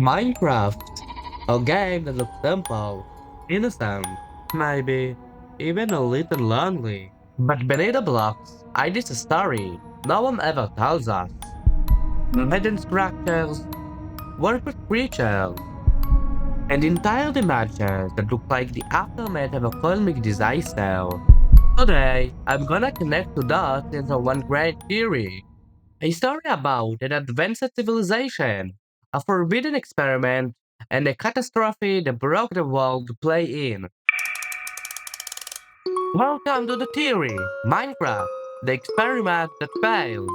Minecraft, a game that looks simple, innocent, maybe even a little lonely. But beneath the blocks, hides a story no one ever tells us. Hidden structures, warped creatures, and entire dimensions that look like the aftermath of a cosmic disaster. Today, I'm gonna connect the dots into one great theory. A story about an advanced civilization, a forbidden experiment, and a catastrophe that broke the world to play in. Welcome to the theory, Minecraft, the experiment that failed.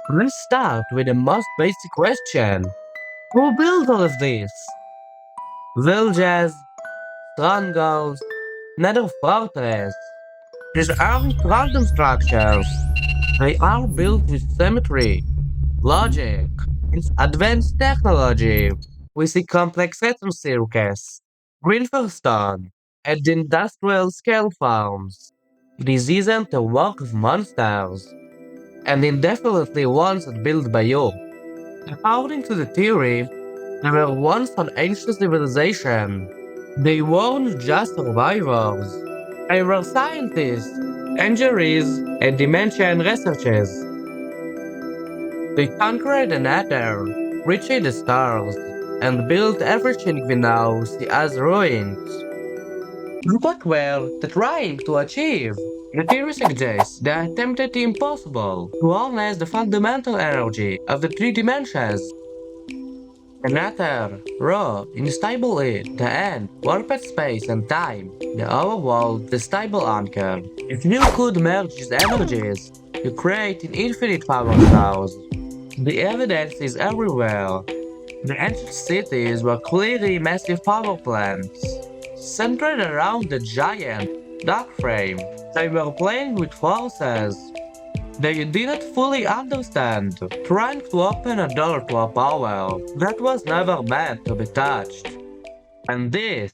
Let's start with the most basic question. Who built all of this? Villages, strongholds, nether fortress. These aren't random structures. They are built with symmetry, logic, and advanced technology. We see complex resin circuits, greenfield and industrial scale farms. This isn't a work of monsters, and indefinitely once built by you. According to the theory, they were once an ancient civilization. They weren't just survivors. They were scientists, engineers, and dimension researchers. They conquered the nether, reached the stars, and built everything we now see as ruins. What were they trying to achieve? The theory suggests they attempted the impossible, to harness the fundamental energy of the three dimensions. The nether, raw, unstable it, the end, warped space and time, the our world, the stable anchor. If you could merge these energies, you create an infinite power source. The evidence is everywhere. The ancient cities were clearly massive power plants, centered around the giant dark frame. They were playing with forces they didn't fully understand, trying to open a door to a power that was never meant to be touched. And this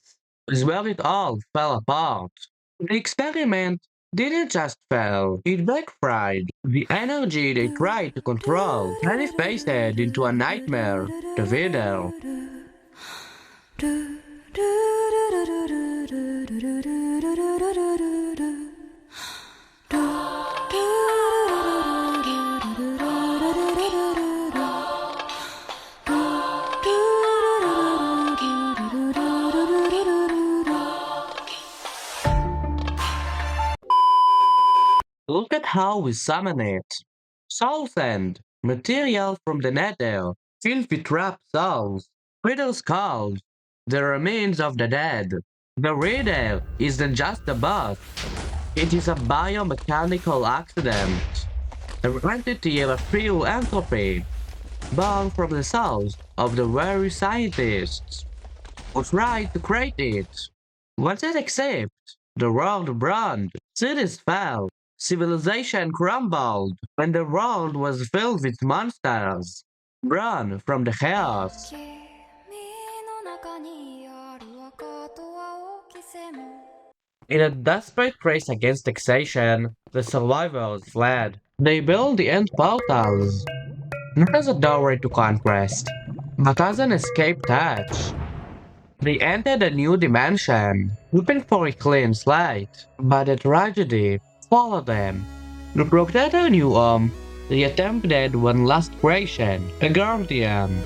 is where it all fell apart. The experiment didn't just fail, it backfired. The energy they tried to control manifested into a nightmare, the Wither. Look at how we summon it. Soul sand, material from the nether, filled with trapped souls, widow skulls, the remains of the dead. The reader isn't just a boss, it is a biomechanical accident, a entity of a pure entropy, born from the souls of the very scientists who tried to create it. Once it accepted, the world burned, cities fell, civilization crumbled, and the world was filled with monsters, born from the chaos. In a desperate race against taxation, the survivors fled. They built the end portals, not as a doorway to conquest, but as an escape hatch. They entered a new dimension, hoping for a clean slate, but a tragedy followed them. To protect their new home, they attempted one last creation, a guardian.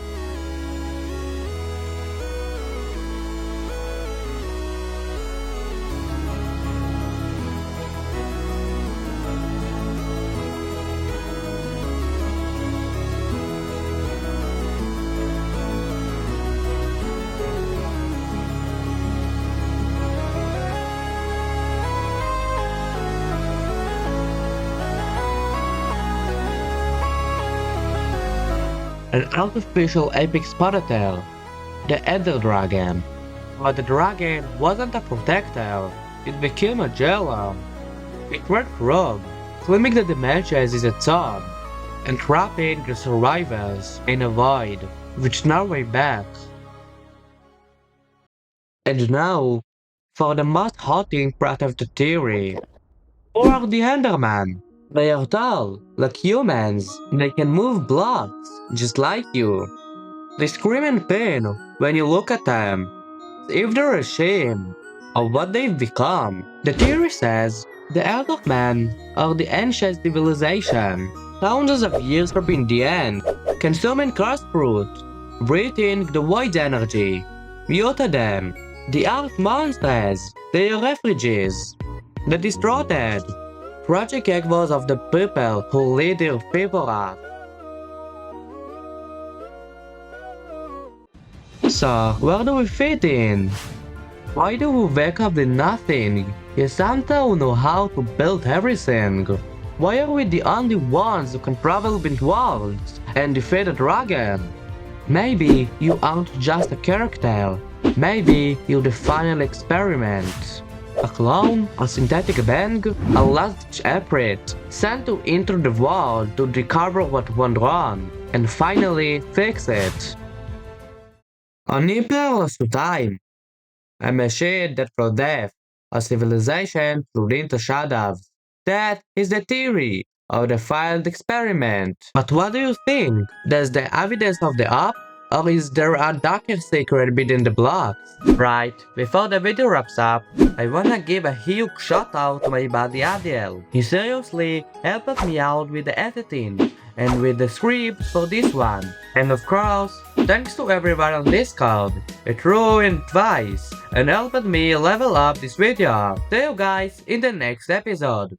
An artificial epic predator, the Ender Dragon. But the dragon wasn't a protector, it became a jailer. It went rogue, claiming the dimensions is its own, and trapping the survivors in a void, with no way back. And now, for the most haunting part of the theory. Or the Enderman. They are tall, like humans. They can move blocks, just like you. They scream in pain when you look at them, if they're ashamed of what they've become. The theory says the Earthmen are the ancient civilization. Thousands of years have been the end, consuming crust fruit, breathing the void energy. Mute them. The Earth monsters, they are refugees. The distorted, tragic echoes of the people who lead their people up. So, where do we fit in? Why do we wake up with nothing? Is Santa who know how to build everything? Why are we the only ones who can travel between worlds and defeat a dragon? Maybe you aren't just a character. Maybe you're the final experiment. A clone, a synthetic being, a last effort, sent to enter the world to discover what went wrong, and finally fix it. A new perilous time. A machine that will death, a civilization flew into shadows. That is the theory of the failed experiment. But what do you think? There's the evidence of the up? Or is there a darker secret within the blocks? Right, before the video wraps up, I wanna give a huge shout out to my buddy Adiel. He seriously helped me out with the editing and with the script for this one. And of course, thanks to everyone on Discord. It ruined advice and helped me level up this video. See you guys in the next episode.